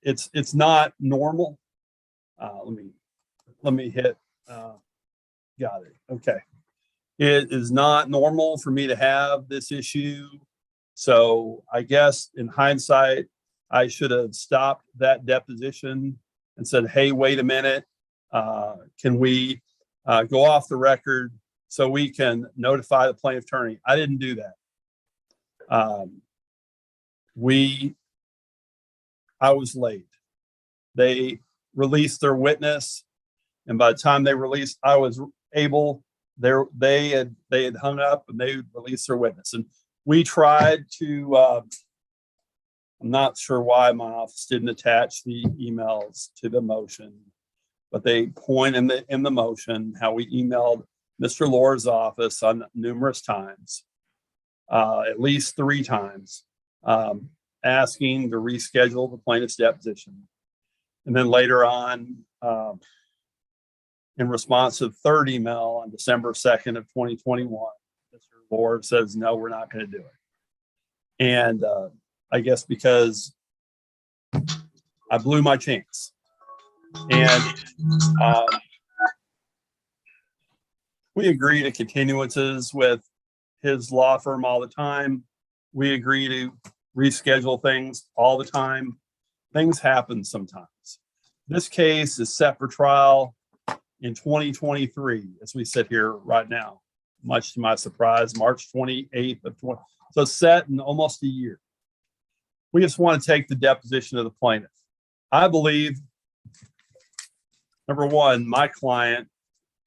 It's not normal. Let me hit. Got it. Okay. It is not normal for me to have this issue. So I guess in hindsight, I should have stopped that deposition and said, hey, wait a minute. Can we go off the record so we can notify the plaintiff attorney? I didn't do that. I was late. They released their witness, and by the time they released, I was able. They had hung up and they released their witness, and we tried to. I'm not sure why my office didn't attach the emails to the motion, but they point in the motion how we emailed Mr. Lohr's office on numerous times, at least 3 times, asking to reschedule the plaintiff's deposition. And then later on, in response to the third email on December 2nd of 2021, Mr. Lohr says, no, we're not going to do it. And I guess because I blew my chance. And we agree to continuances with his law firm all the time. We agree to reschedule things all the time. Things happen sometimes. This case is set for trial in 2023, as we sit here right now, much to my surprise, March 28th of 20. So set in almost a year. We just want to take the deposition of the plaintiff. I believe, number one, my client,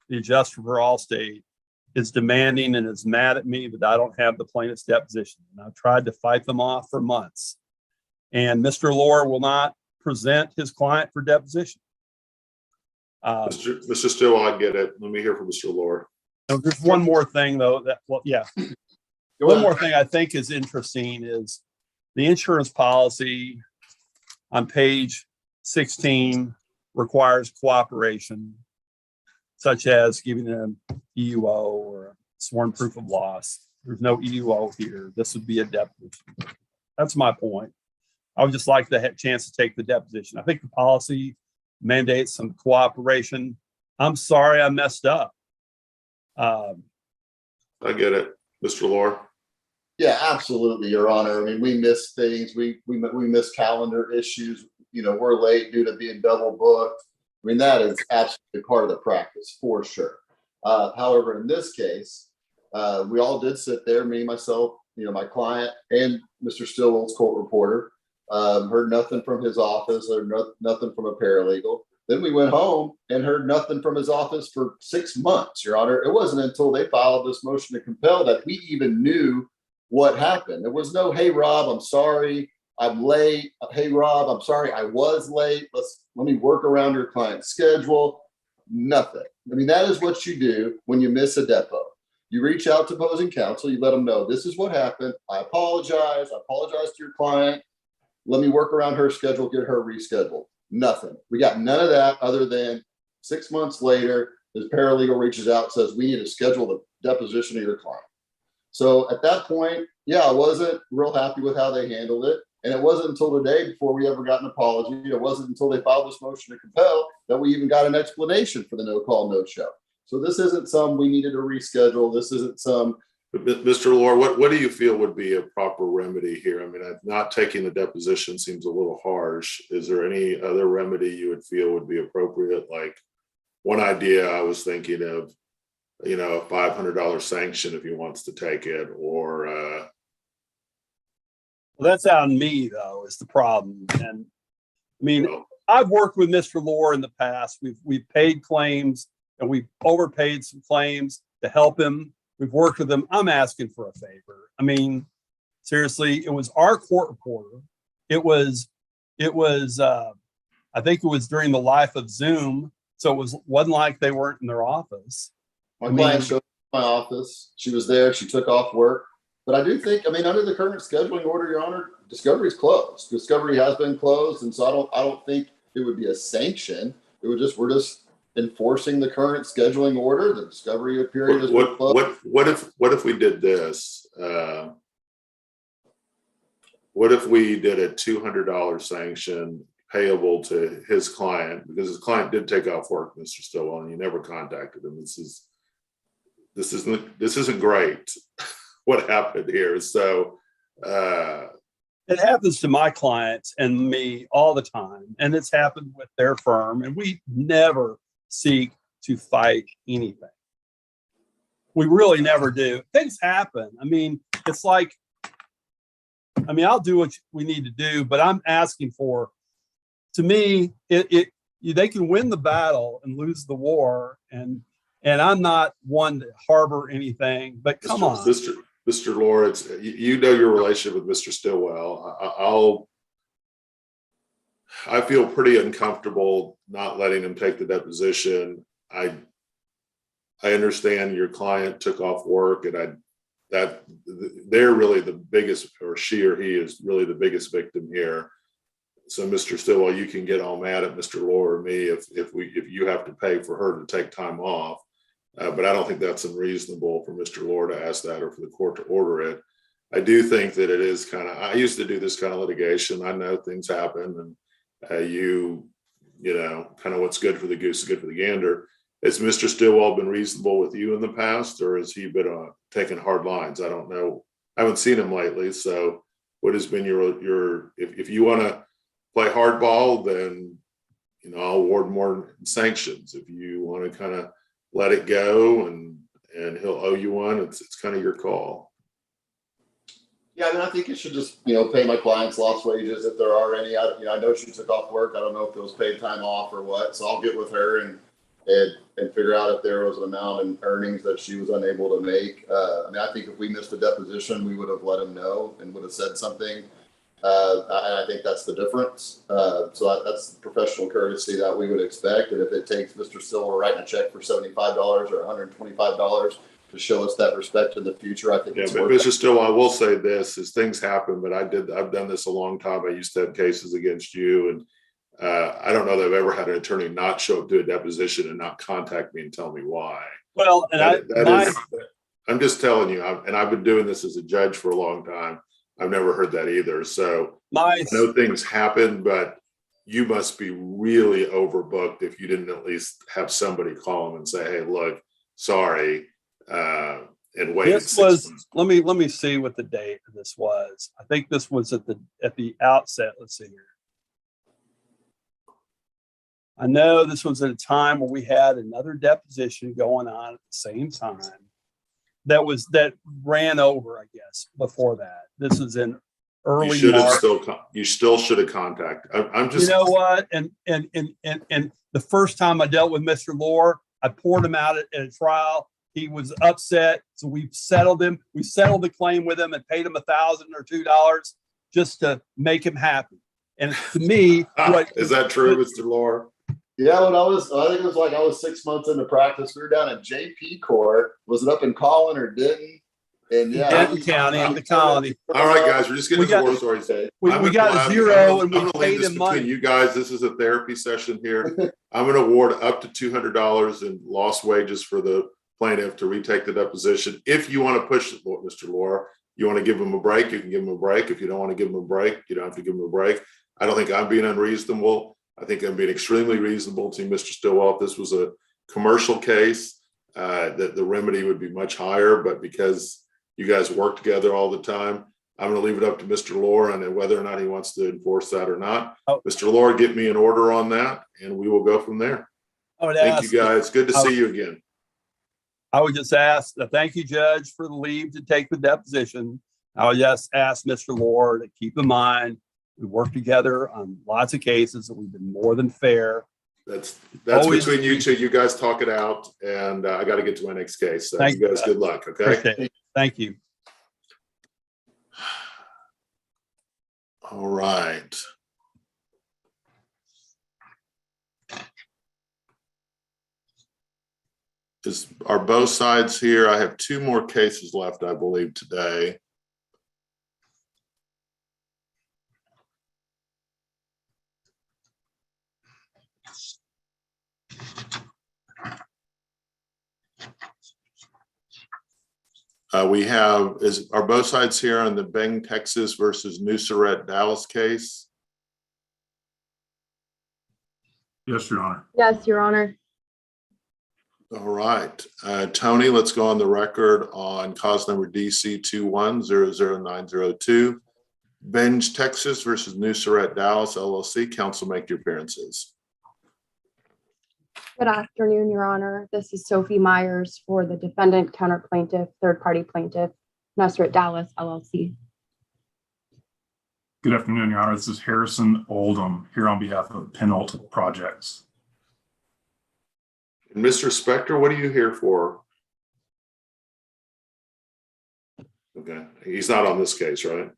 the adjuster for Allstate, is demanding and is mad at me that I don't have the plaintiff's deposition. And I've tried to fight them off for months. And Mr. Lohr will not present his client for deposition. Mr. Stillwell, I get it. Let me hear from Mr. Lohr. There's one more thing, though. One more thing I think is interesting is the insurance policy on page 16 requires cooperation, such as giving an EUO or a sworn proof of loss. There's no EUO here. This would be a deposition. That's my point. I would just like to have a chance to take the deposition. I think the policy mandates some cooperation. I'm sorry I messed up. I get it. Mr. Lohr. Yeah, absolutely, Your Honor. I mean, we miss things. We miss calendar issues. You know, we're late due to being double booked. I mean, that is absolutely part of the practice for sure. However, in this case, we all did sit there, me, myself, you know, my client and Mr. Stillwell's court reporter, heard nothing from his office, heard nothing from a paralegal. Then we went home and heard nothing from his office for 6 months, Your Honor. It wasn't until they filed this motion to compel that we even knew what happened. There was no, hey, Rob, I'm sorry, I'm late. Hey, Rob, I'm sorry, I was late. Let me work around your client's schedule. Nothing. I mean, that is what you do when you miss a depo. You reach out to opposing counsel. You let them know this is what happened. I apologize. I apologize to your client. Let me work around her schedule, get her rescheduled. Nothing. We got none of that other than 6 months later, his paralegal reaches out and says, we need to schedule the deposition of your client. So at that point, yeah, I wasn't real happy with how they handled it. And it wasn't until today before we ever got an apology. It wasn't until they filed this motion to compel that we even got an explanation for the no call, no show. So this isn't some we needed to reschedule. This isn't some. Mr. Lohr, what do you feel would be a proper remedy here? I mean, not taking the deposition seems a little harsh. Is there any other remedy you would feel would be appropriate? Like one idea I was thinking of, you know, a $500 sanction if he wants to take it, or well, that's on me though, is the problem. And I mean, I've worked with Mr. Lohr in the past. We've paid claims and we've overpaid some claims to help him. We've worked with him. I'm asking for a favor. I mean, seriously, it was our court reporter. It was I think it was during the life of Zoom. So it wasn't like they weren't in their office. My client showed up in my office. She was there. She took off work. But I do think, I mean, under the current scheduling order, Your Honor, discovery is closed. Discovery has been closed. And so I don't think it would be a sanction. It would just, we're just enforcing the current scheduling order. The discovery period has been closed. What if we did this? what if we did a $200 sanction payable to his client, because his client did take off work, Mr. Stillwell, and you never contacted him. This isn't great what happened here. So it happens to my clients and me all the time, and it's happened with their firm, and we never seek to fight anything. We really never do. Things happen. I mean, it's like, I'll do what we need to do, but I'm asking for, to me, they can win the battle and lose the war, and I'm not one to harbor anything, but come on. Mr. Lawrence, you know your relationship with Mr. Stillwell. I feel pretty uncomfortable not letting him take the deposition. I understand your client took off work, and they're really the biggest, or she or he is really the biggest victim here. So, Mr. Stillwell, you can get all mad at Mr. Lohr or me if you have to pay for her to take time off. But I don't think that's unreasonable for Mr. Lohr to ask that, or for the court to order it. I do think that it is I used to do this kind of litigation. I know things happen, and you know, kind of what's good for the goose is good for the gander. Has Mr. Stillwell been reasonable with you in the past, or has he been taking hard lines? I don't know. I haven't seen him lately. So what has been if you want to play hardball, then, you know, I'll award more sanctions. If you want to kind of let it go and he'll owe you one, it's kind of your call. Yeah, I think it should just, you know, pay my clients lost wages if there are any. I know she took off work. I don't know if it was paid time off or what. So I'll get with her and figure out if there was an amount in earnings that she was unable to make. I think if we missed a deposition, we would have let him know and would have said something. And I think that's the difference. So that's the professional courtesy that we would expect. And if it takes Mr. Stillwell writing a check for $75 or $125 to show us that respect in the future, I think it's worth it. Mr. Stillwell, I will say this: as things happen, but I've done this a long time. I used to have cases against you, and I don't know that I've ever had an attorney not show up to a deposition and not contact me and tell me why. Well, and I'm just telling you, I've been doing this as a judge for a long time. I've never heard that either. So I know things happen, but you must be really overbooked if you didn't at least have somebody call them and say, "Hey, look, sorry," and wait. This was, let me see what the date of this was. I think this was at the outset. Let's see here. I know this was at a time where we had another deposition going on at the same time. That ran over, I guess, before that. This was in early March. You still should have contacted. I'm just. You know what? And the first time I dealt with Mr. Lohr, I poured him out at a trial. He was upset, so we settled him. We settled the claim with him and paid him $1,000 or $2 just to make him happy. And to me, is that true, Mr. Lohr? Yeah, I think it was like I was 6 months into practice. We were down at JP Court. Was it up in Collin or Denton? And yeah, Denton County and the colony. All right, guys, we're just getting to war stories. We got a zero, and we paid him money. You guys, this is a therapy session here. I'm going to award up to $200 in lost wages for the plaintiff to retake the deposition. If you want to push it, Mr. Lohr, you want to give him a break, you can give him a break. If you don't want to give him a break, you don't have to give him a break. I don't think I'm being unreasonable. I think I'm being extremely reasonable to Mr. Stillwell. If this was a commercial case, that the remedy would be much higher, but because you guys work together all the time, I'm going to leave it up to Mr. Lohr and whether or not he wants to enforce that or not. Mr. Lohr, get me an order on that, and we will go from there. Thank you, guys. Good to see you again. I would just ask, thank you, Judge, for the leave to take the deposition. I would just ask Mr. Lohr to keep in mind, we work together on lots of cases, and we've been more than fair. That's between you two. You guys talk it out, and I got to get to my next case. So you guys, good luck. Okay. Thank you. All right. Are both sides here? I have two more cases left, I believe, today. Are both sides here on the Beng, Texas versus Nusret, Dallas case? Yes, Your Honor. Yes, Your Honor. All right, Tony, let's go on the record on cause number DC 2100902. Benge, Texas versus Nusret, Dallas LLC. Counsel, make your appearances. Good afternoon, Your Honor. This is Sophie Myers for the defendant, counter plaintiff, third party plaintiff, Nusret Dallas LLC. Good afternoon, Your Honor. This is Harrison Oldham here on behalf of Penalt Projects. Mr. Spector, what are you here for? Okay, he's not on this case, right?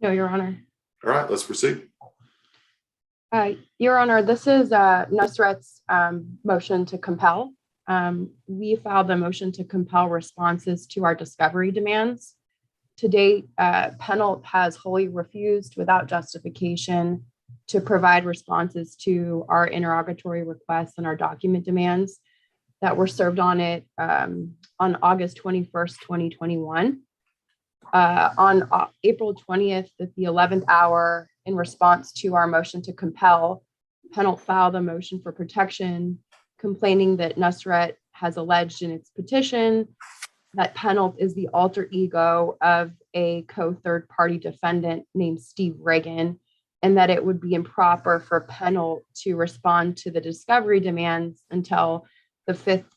No, Your Honor. All right, let's proceed. Your Honor, this is Nusret's motion to compel. We filed a motion to compel responses to our discovery demands. To date, Penalt has wholly refused without justification to provide responses to our interrogatory requests and our document demands that were served on it on August 21st, 2021. On April 20th at the 11th hour, in response to our motion to compel, Penalt filed a motion for protection, complaining that Nusret has alleged in its petition that Penalt is the alter ego of a co-third party defendant named Steve Reagan, and that it would be improper for Penalt to respond to the discovery demands until the Fifth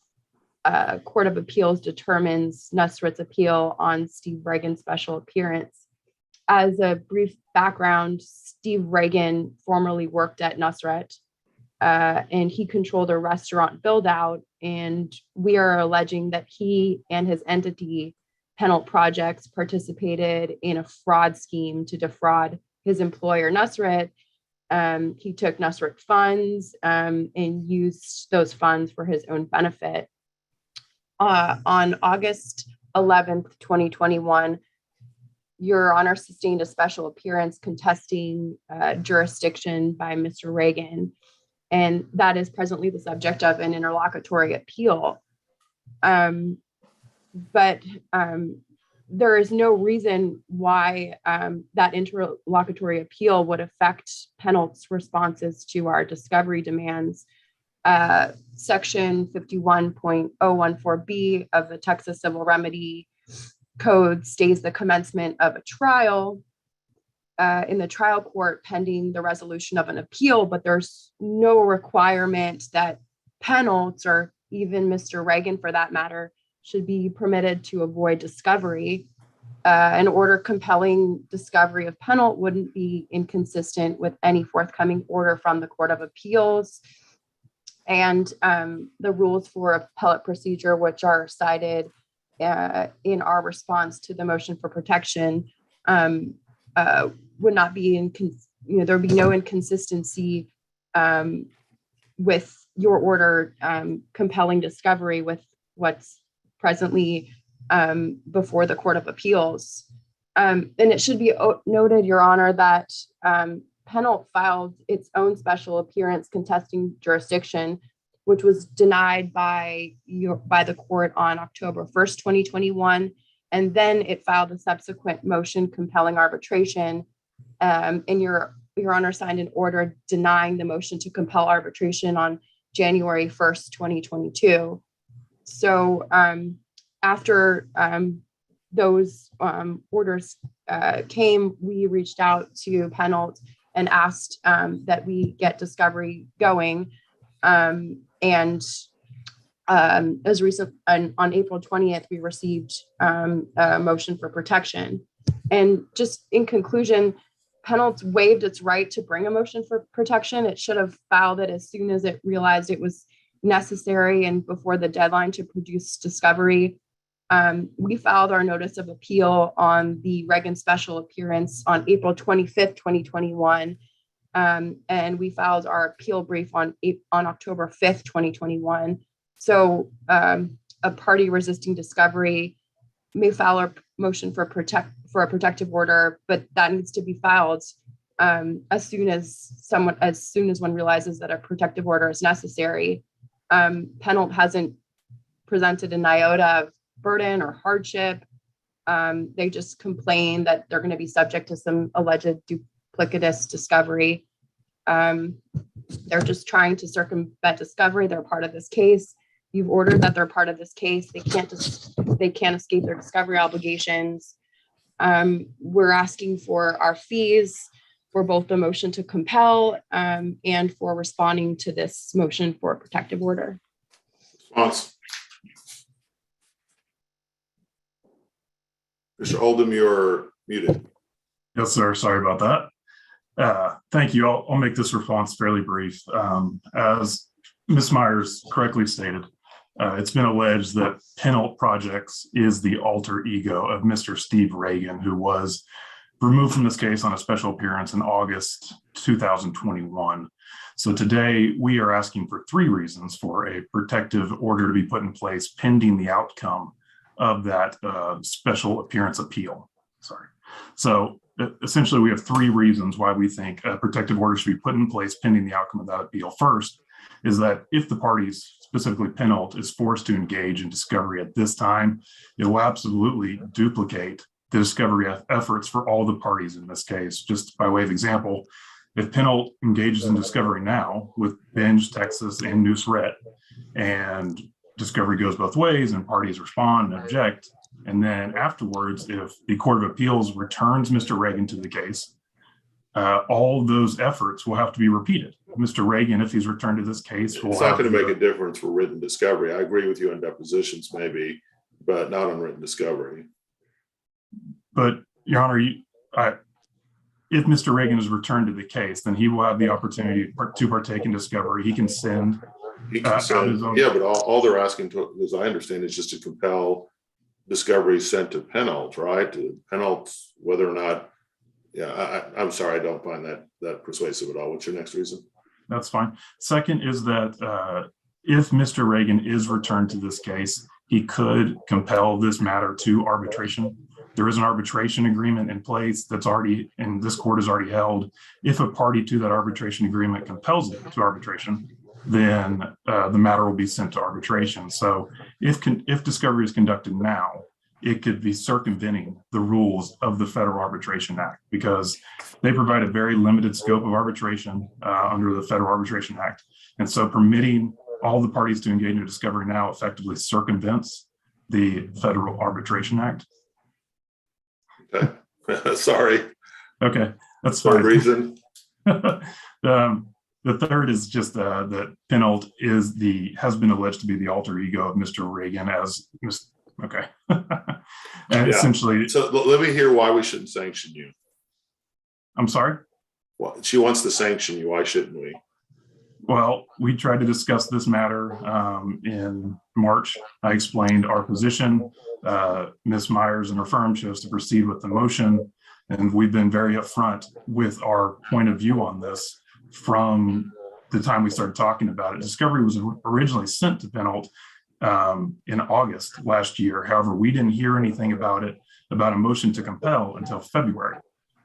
Court of Appeals determines Nusret's appeal on Steve Reagan's special appearance. As a brief background, Steve Reagan formerly worked at Nusret, and he controlled a restaurant build out. And we are alleging that he and his entity, Penalt Projects, participated in a fraud scheme to defraud his employer, Nusret. He took Nusret funds and used those funds for his own benefit. On August 11th, 2021, Your Honor sustained a special appearance contesting jurisdiction by Mr. Reagan, and that is presently the subject of an interlocutory appeal. But there is no reason why that interlocutory appeal would affect Penalt's responses to our discovery demands. Section 51.014B of the Texas Civil Remedy Code states the commencement of a trial in the trial court pending the resolution of an appeal, but there's no requirement that Penalt, or even Mr. Reagan for that matter, should be permitted to avoid discovery. An order compelling discovery of Penalt wouldn't be inconsistent with any forthcoming order from the Court of Appeals. And the rules for appellate procedure, which are cited in our response to the motion for protection, would not be there would be no inconsistency with your order compelling discovery with what's presently before the Court of Appeals. And it should be noted, Your Honor, that Penalt filed its own special appearance contesting jurisdiction, which was denied by the court on October 1st, 2021. And then it filed a subsequent motion compelling arbitration. And Your Honor signed an order denying the motion to compel arbitration on January 1st, 2022. So after those orders came, we reached out to Penalt and asked that we get discovery going. And as recent on April 20th, we received a motion for protection. And just in conclusion, Penalt waived its right to bring a motion for protection. It should have filed it as soon as it realized it was necessary and before the deadline to produce discovery. We filed our notice of appeal on the Reagan special appearance on April 25th, 2021. And we filed our appeal brief on October 5th, 2021. So a party resisting discovery may file a motion for a protective order, but that needs to be filed as soon as one realizes that a protective order is necessary. Penalt hasn't presented an iota burden or hardship. They just complain that they're going to be subject to some alleged duplicitous discovery. They're just trying to circumvent discovery. They're part of this case. You've ordered that they're part of this case. They can't escape their discovery obligations. We're asking for our fees for both the motion to compel and for responding to this motion for a protective order. Response. Mr. Oldham, you're muted. Yes, sir. Sorry about that. Thank you. I'll make this response fairly brief. As Ms. Myers correctly stated, it's been alleged that Penalt Projects is the alter ego of Mr. Steve Reagan, who was removed from this case on a special appearance in August 2021. So today we are asking for 3 reasons for a protective order to be put in place pending the outcome of that special appearance appeal. Sorry. So essentially we have 3 reasons why we think a protective order should be put in place pending the outcome of that appeal. First is that if the parties, specifically Penalt, is forced to engage in discovery at this time, it will absolutely duplicate the discovery efforts for all the parties in this case. Just by way of example, if Penalt engages in discovery now with Binge, Texas, and Newsret, and discovery goes both ways and parties respond and object, and then afterwards, if the Court of Appeals returns Mr. Reagan to the case, all those efforts will have to be repeated. Mr. Reagan, if he's returned to this case, will It's not going to make a difference for written discovery. I agree with you on depositions maybe, but not on written discovery. But Your Honor, if Mr. Reagan is returned to the case, then he will have the opportunity to partake in discovery. He can send He can send, yeah, but all they're asking to, as I understand, is just to compel discovery sent to Penalt, right? To Penalt, whether or not, yeah, I'm sorry, I don't find that persuasive at all. What's your next reason? That's fine. Second is that if Mr. Reagan is returned to this case, he could compel this matter to arbitration. There is an arbitration agreement in place that's already, and this court has already held. If a party to that arbitration agreement compels it to arbitration, then the matter will be sent to arbitration. So if discovery is conducted now, it could be circumventing the rules of the Federal Arbitration Act because they provide a very limited scope of arbitration under the Federal Arbitration Act. And so permitting all the parties to engage in discovery now effectively circumvents the Federal Arbitration Act. Okay. Sorry. Okay, that's Third fine. reason. The third is just that Penalt has been alleged to be the alter ego of Mr. Reagan as okay. And Yeah. essentially, So let me hear why we shouldn't sanction you. I'm sorry. Well, she wants to sanction you. Why shouldn't we? Well, we tried to discuss this matter in March. I explained our position. Ms. Myers and her firm chose to proceed with the motion, and we've been very upfront with our point of view on this from the time we started talking about it. Discovery was originally sent to Penalt in August last year. However, we didn't hear anything about a motion to compel until February.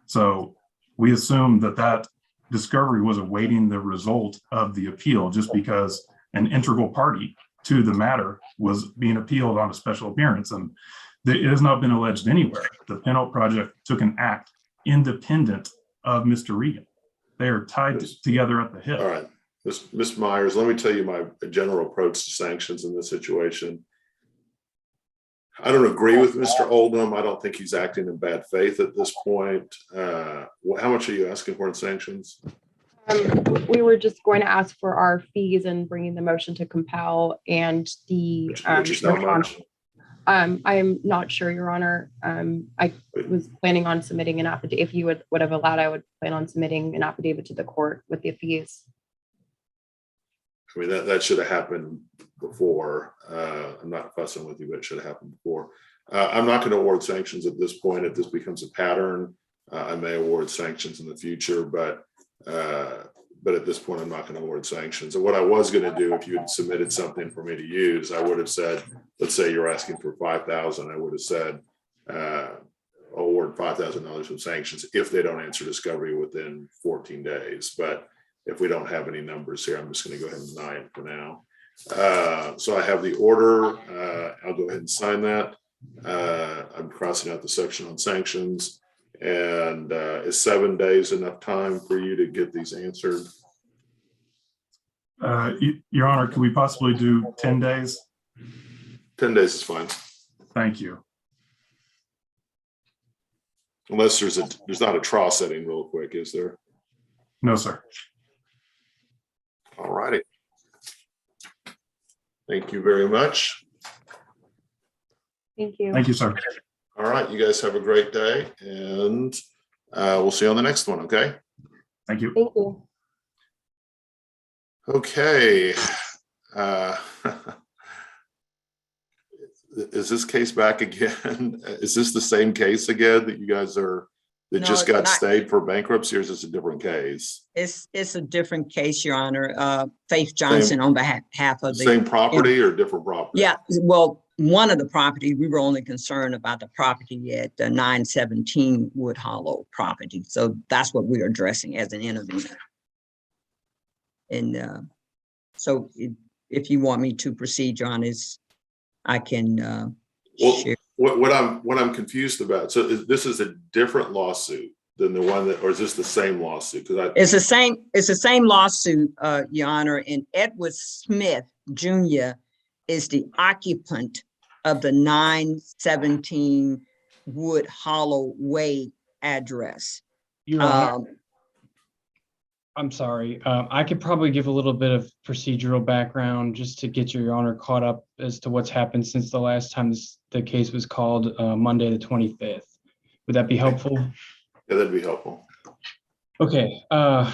So we assumed that discovery was awaiting the result of the appeal just because an integral party to the matter was being appealed on a special appearance. And it has not been alleged anywhere. The Penalt Project took an act independent of Mr. Reagan. They are tied together at the hip. All right. Ms. Myers, let me tell you my general approach to sanctions in this situation. I don't agree with Mr. Oldham. I don't think he's acting in bad faith at this point. How much are you asking for in sanctions? We were just going to ask for our fees and bringing the motion to compel and the Which is not much. I am not sure, Your Honor. I was planning on submitting an affidavit. If you would have allowed, I would plan on submitting an affidavit to the court with the fees. I mean, that should have happened before. I'm not fussing with you, but it should have happened before. I'm not going to award sanctions at this point. If this becomes a pattern, I may award sanctions in the future, but at this point, I'm not going to award sanctions. And what I was going to do, if you had submitted something for me to use, I would have said, let's say you're asking for $5,000. I would have said, award $5,000 from sanctions if they don't answer discovery within 14 days. But if we don't have any numbers here, I'm just going to go ahead and deny it for now. So I have the order. I'll go ahead and sign that. I'm crossing out the section on sanctions. And is 7 days enough time for you to get these answered? Your Honor, could we possibly do 10 days? 10 days is fine. Thank you. Unless there's not a trial setting real quick, is there? No, sir. All righty. Thank you very much. Thank you. Thank you, sir. All right, you guys have a great day, and we'll see you on the next one, okay? Thank you. Thank you. Okay. Is this case back again? Is this the same case again that you guys are, that No, just it's got not. stayed for bankruptcy, or is this a different case? It's a different case, Your Honor. Faith Johnson on behalf of the. Same property or different property? Yeah, well, one of the property, we were only concerned about the property at 917 Wood Hollow property. So that's what we're addressing as an intervener. And so if you want me to proceed, Your Honor, I can Well, share. what I'm confused about, so this is a different lawsuit than the one that, or is this the same lawsuit? Because It's the same lawsuit, Your Honor, and Edward Smith Jr. is the occupant of the 917 Wood Hollow Way address. Your Honor, I'm sorry. I could probably give a little bit of procedural background just to get Your Honor caught up as to what's happened since the last time the case was called, Monday, the 25th. Would that be helpful? Yeah, that'd be helpful. Okay,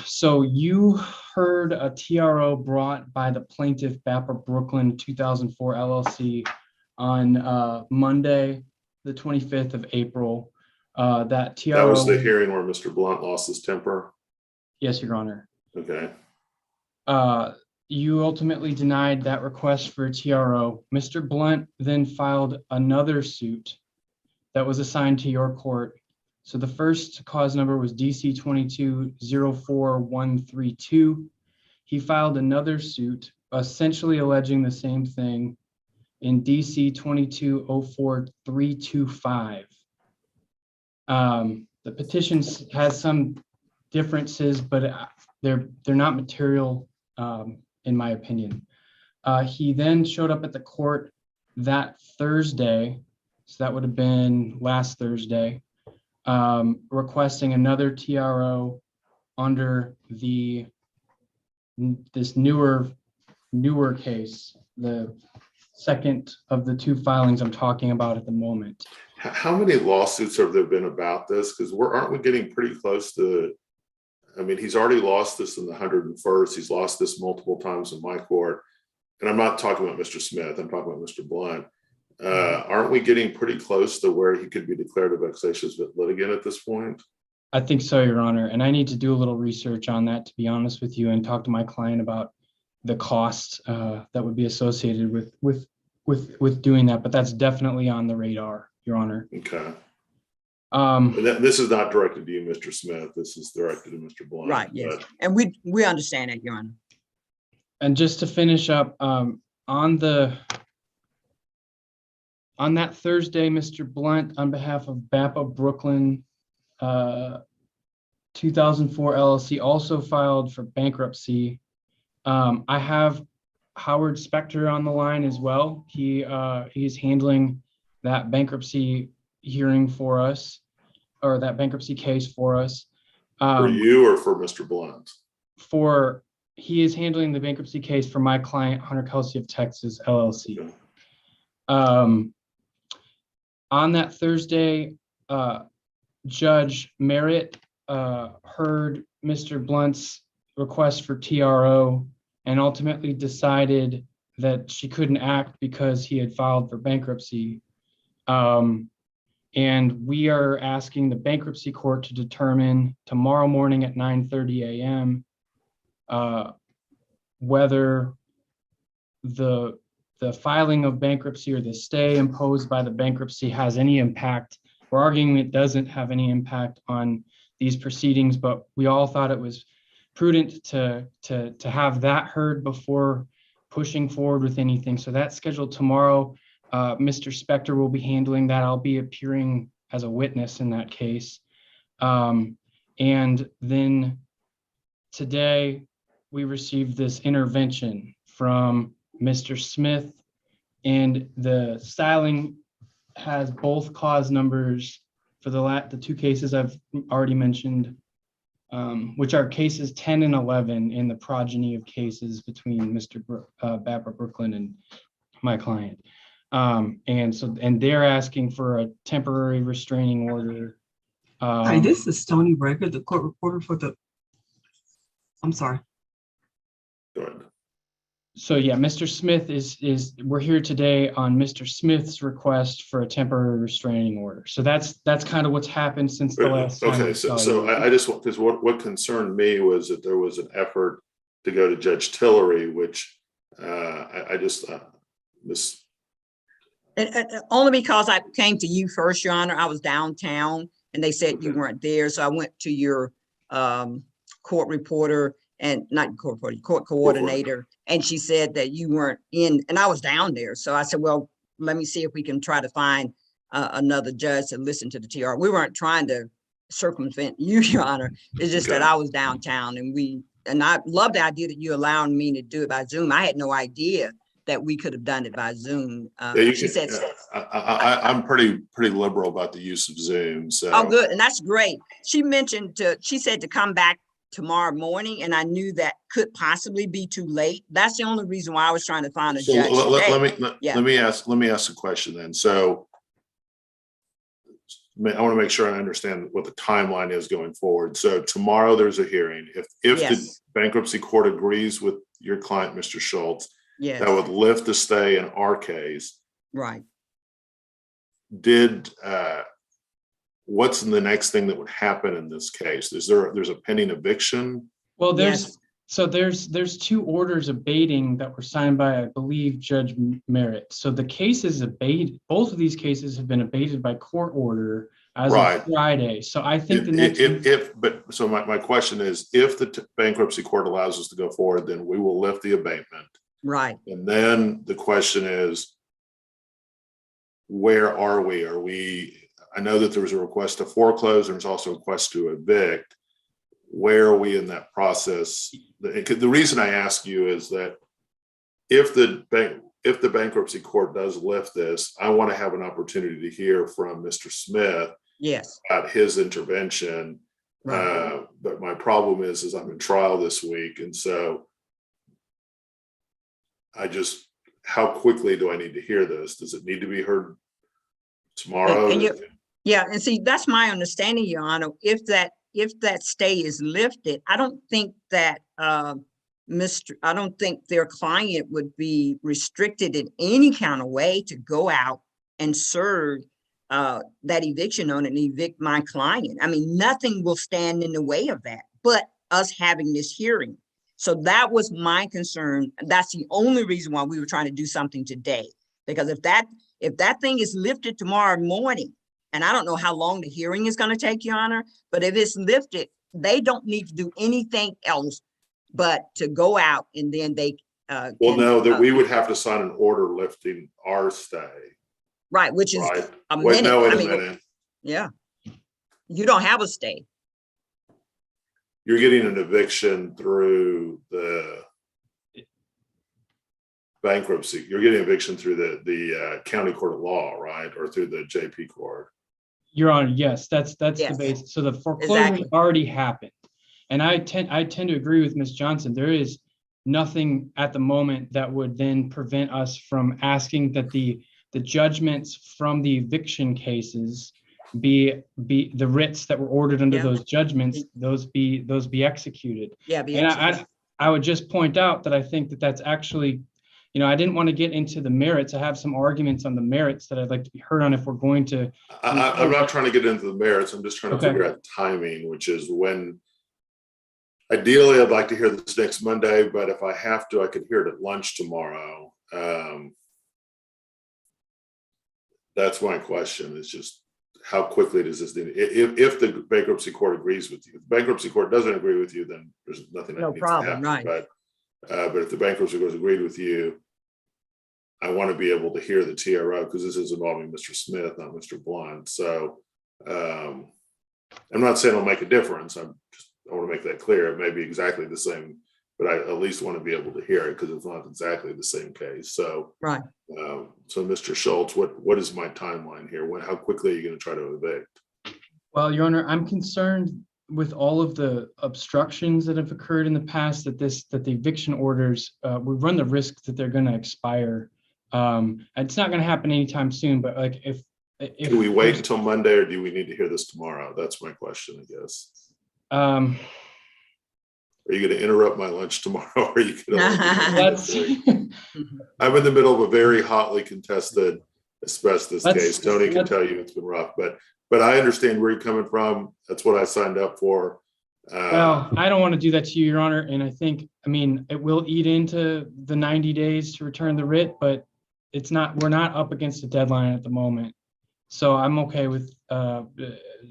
so you heard a TRO brought by the plaintiff, BAPA Brooklyn 2004 LLC on Monday, the 25th of April. That TRO. That was the hearing where Mr. Blunt lost his temper? Yes, Your Honor. Okay. You ultimately denied that request for a TRO. Mr. Blunt then filed another suit that was assigned to your court. So the first cause number was DC 22-04132. He filed another suit essentially alleging the same thing in DC 22-04325. The petition has some differences, but they're not material in my opinion. He then showed up at the court that Thursday, so that would have been last Thursday, requesting another TRO under this newer case, the second of the two filings I'm talking about at the moment. How many lawsuits have there been about this? Because aren't we getting pretty close to, I mean, he's already lost this in the 101st. He's lost this multiple times in my court. And I'm not talking about Mr. Smith, I'm talking about Mr. Blunt. Aren't we getting pretty close to where he could be declared a vexatious litigant at this point? I think so, Your Honor. And I need to do a little research on that, to be honest with you, and talk to my client about the cost that would be associated with doing that. But that's definitely on the radar, Your Honor. Okay. And this is not directed to you, Mr. Smith. This is directed to Mr. Blunt. Right, yes. But And we understand that, Your Honor. And just to finish up, on that Thursday, Mr. Blunt, on behalf of BAPA Brooklyn 2004 LLC, also filed for bankruptcy. I have Howard Spector on the line as well. He's handling that bankruptcy hearing for us, or that bankruptcy case for us. for you or for Mr. Blunt? He is handling the bankruptcy case for my client, Hunter Kelsey of Texas LLC. Okay. On that Thursday, Judge Merritt heard Mr. Blunt's request for TRO and ultimately decided that she couldn't act because he had filed for bankruptcy. And we are asking the bankruptcy court to determine tomorrow morning at 9:30 a.m. Whether the filing of bankruptcy or the stay imposed by the bankruptcy has any impact. We're arguing it doesn't have any impact on these proceedings, but we all thought it was prudent to have that heard before pushing forward with anything. So that's scheduled tomorrow. Mr. Spector will be handling that. I'll be appearing as a witness in that case. And then today we received this intervention from Mr. Smith, and the styling has both cause numbers for the two cases I've already mentioned, which are cases 10 and 11 in the progeny of cases between Mr. Babra Brooklyn and my client. And they're asking for a temporary restraining order. Hi, this is Tony Breaker, the court reporter for I'm sorry. Go ahead. So yeah, Mr. Smith we're here today on Mr. Smith's request for a temporary restraining order. So that's kind of what's happened since the last time. Okay, so I just want, because what concerned me was that there was an effort to go to Judge Tillery, which I just this. And only because I came to you first, Your Honor. I was downtown and they said you weren't there. So I went to your court reporter and not court reporter, court coordinator. And she said that you weren't in, and I was down there. So I said, well, let me see if we can try to find another judge to listen to the TR. We weren't trying to circumvent you, Your Honor. It's just that I was downtown and I love the idea that you allowed me to do it by Zoom. I had no idea that we could have done it by Zoom. She said, I'm pretty liberal about the use of Zoom. So. Oh, good. And that's great. She mentioned she said to come back tomorrow morning, and I knew that could possibly be too late. That's the only reason why I was trying to find a judge. Let me ask a question then. So I want to make sure I understand what the timeline is going forward. So tomorrow there's a hearing. If the bankruptcy court agrees with your client, Mr. Schultz, that would lift the stay in our case. Right. What's the next thing that would happen in this case? There's a pending eviction? Well, there's two orders abating that were signed by, I believe, Judge Merritt. So the case is abated. Both of these cases have been abated by court order as of Friday. So I think the next. So my question is, if the bankruptcy court allows us to go forward, then we will lift the abatement. Right. And then the question is, where are we? I know that there was a request to foreclose. There's also a request to evict. Where are we in that process? The reason I ask you is that if the bankruptcy court does lift this, I want to have an opportunity to hear from Mr. Smith about his intervention. Right. But my problem is I'm in trial this week. And so how quickly do I need to hear this? Does it need to be heard tomorrow? And see, that's my understanding, Your Honor. If that stay is lifted, I don't think that I don't think their client would be restricted in any kind of way to go out and serve that eviction on and evict my client. I mean, nothing will stand in the way of that, but us having this hearing. So that was my concern. That's the only reason why we were trying to do something today, because if that thing is lifted tomorrow morning, and I don't know how long the hearing is going to take, Your Honor, but if it's lifted, they don't need to do anything else but to go out, and then they we would have to sign an order lifting our stay. Right, which is a minute. Wait a minute. Yeah. You don't have a stay. You're getting an eviction through the bankruptcy. You're getting eviction through the county court of law, right? Or through the JP court. Your Honor, yes, that's the basis. So the foreclosure already happened. And I tend to agree with Ms. Johnson. There is nothing at the moment that would then prevent us from asking that the judgments from the eviction cases be the writs that were ordered under those judgments, those be executed. And I would just point out that I think that that's actually, I didn't want to get into the merits. I have some arguments on the merits that I'd like to be heard on if we're going to. I'm not trying to get into the merits. I'm just trying to figure out timing, which is when. Ideally, I'd like to hear this next Monday, but if I have to, I could hear it at lunch tomorrow. That's my question. It's just how quickly does this need? If the bankruptcy court agrees with you, if the bankruptcy court doesn't agree with you, then there's nothing. No problem, right? But But if the bankruptcy court has agreed with you, I want to be able to hear the TRO because this is involving Mr. Smith, not Mr. Blunt. So I'm not saying it'll make a difference. I want to make that clear. It may be exactly the same, but I at least want to be able to hear it because it's not exactly the same case. So, Right. So Mr. Schultz, what is my timeline here? How quickly are you going to try to evict? Well, Your Honor, I'm concerned with all of the obstructions that have occurred in the past that the eviction orders, we run the risk that they're going to expire. It's not going to happen anytime soon, but like if Do we wait until Monday or do we need to hear this tomorrow? That's my question, I guess. Are you going to interrupt my lunch tomorrow? Or are you going to? I'm in the middle of a very hotly contested asbestos case. Tony can tell you it's been rough, but I understand where you're coming from. That's what I signed up for. Well, I don't want to do that to you, Your Honor. And I mean, it will eat into the 90 days to return the writ, but we're not up against a deadline at the moment. So I'm okay with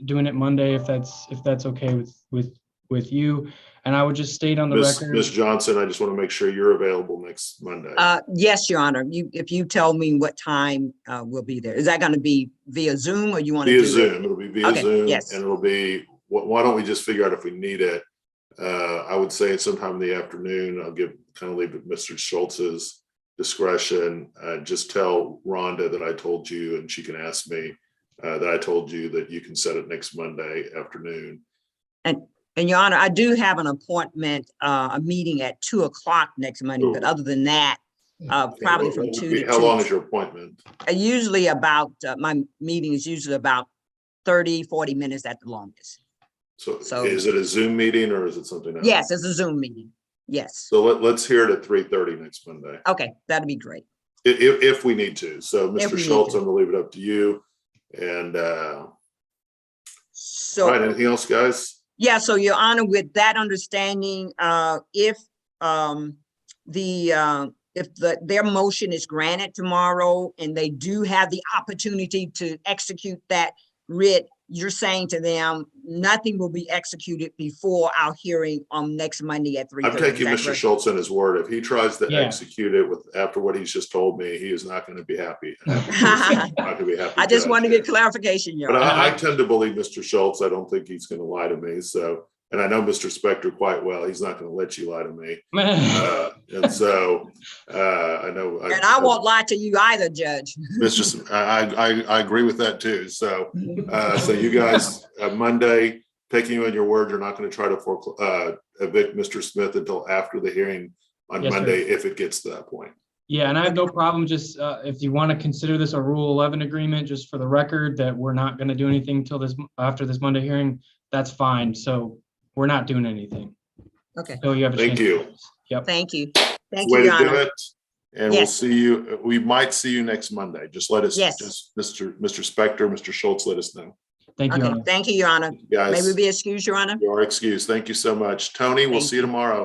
doing it Monday if that's okay with you. And I would just state on the record. Ms. Johnson, I just want to make sure you're available next Monday. Yes, Your Honor. If you tell me what time we'll be there. Is that going to be via Zoom or you want to do Zoom? It'll be via Zoom. Yes. And it'll be, why don't we just figure out if we need it? I would say sometime in the afternoon. I'll kind of leave it Mr. Schultz's discretion. Just tell Rhonda that I told you, and she can ask me that I told you that you can set it next Monday afternoon. And Your Honor, I do have an appointment, a meeting at 2 o'clock next Monday, but other than that, probably from 2 to 2. How long is your appointment? Usually about, my meeting is usually about 30, 40 minutes at the longest. So is it a Zoom meeting or is it something else? Yes, it's a Zoom meeting. Yes. So let's hear it at 3:30 next Monday. Okay, that'd be great. If we need to. So Mr. Schultz, I'm gonna leave it up to you. And so all right, anything else, guys? Yeah, so Your Honor, with that understanding, if their motion is granted tomorrow and they do have the opportunity to execute that writ, you're saying to them, nothing will be executed before our hearing on next Monday at 3:30. I'm taking Mr. Schultz in his word. If he tries to execute it after what he's just told me, he is not going to be happy. I just want to get clarification, Your Honor. But I tend to believe Mr. Schultz. I don't think he's going to lie to me. So, and I know Mr. Spector quite well. He's not going to let you lie to me. And so I know. And I won't lie to you either, Judge. I agree with that too. So, so you guys, Monday, taking you on your word, you're not going to try to evict Mr. Smith until after the hearing on Monday, if it gets to that point. Yeah, and I have no problem. Just if you want to consider this a Rule 11 agreement, just for the record, that we're not going to do anything until after this Monday hearing, that's fine. So we're not doing anything. Okay. So you have a chance. Thank you. Yep. Thank you. Thank you, Way Your to do Honor. it. And we'll see you. We might see you next Monday. Just let us. Yes. Just Mr. Spector, Mr. Schultz, let us know. Thank you, Your Okay. Honor. Thank you, Your Honor. Guys, May we be excused, Your Honor? you are excused. Thank you so much, Tony. We'll see you tomorrow.